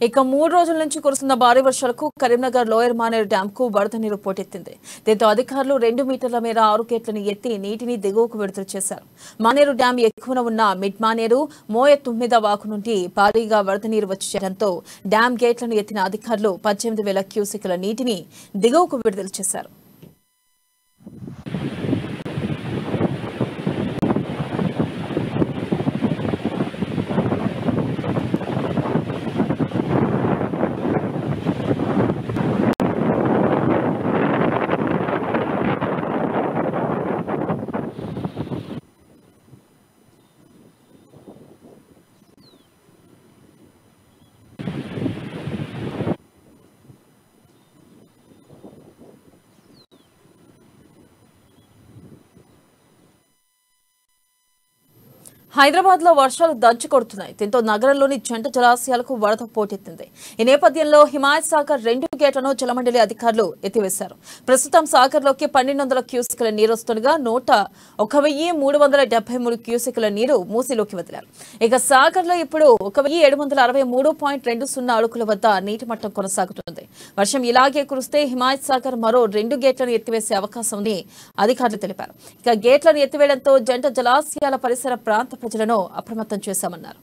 ఇక 3 రోజుల నుంచి కురుస్తున్న భారీ వర్షాలకు కరీంనగర్ లోయర్ మానేరు డ్యాంకు వరద నీరు పోటెత్తింది. దీంతో అధికారులు 2 మీటర్ల మేర 6 గేట్లను ఎత్తి నీటిని దిగువకు విడుదల చేశారు. మానేరు డ్యాం ఎక్కువన ఉన్న మిడ్ మానేరు, మోయ 9వ వాగు నుండి భారీగా వరద నీరు వచ్చి చేరడంతో డ్యాం గేట్లను ఎత్తిన అధికారులు 18,000 క్యూసెక్కుల నీటిని దిగువకు విడుదల చేశారు. హైదరాబాద్ లో వర్షాలు దంచి కొడుతున్నాయి. దీంతో నగరంలోని జంట జలాశయాలకు వరద పోటెత్తింది. ఈ నేపథ్యంలో హిమాయత్ సాగర్ 2 గేట్లను జలమండలి అధికారులు ఎత్తివేశారు. ప్రస్తుతం సాగర్ లోకి 1200 క్యూసెక్కుల నీరు వస్తుండగా 1,373 క్యూసెక్కుల నీరు మూసీలోకి వదిలారు. ఇక సాగర్ లో ఇప్పుడు 1,763.20 అడుగుల వద్ద నీటి మట్టం కొనసాగుతుంది. వర్షం ఇలాగే కురిస్తే హిమాయత్ సాగర్ మరో 2 గేట్లను ఎత్తివేసే అవకాశం ఉందని అధికారులు తెలిపారు. ఇక గేట్లను ఎత్తివేయడంతో జంట జలాశయాల పరిసర ప్రాంత ప్రజలను అప్రమత్తం చేశామన్నారు.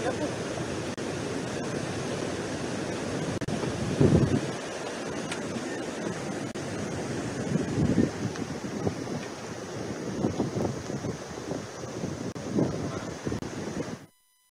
Gracias.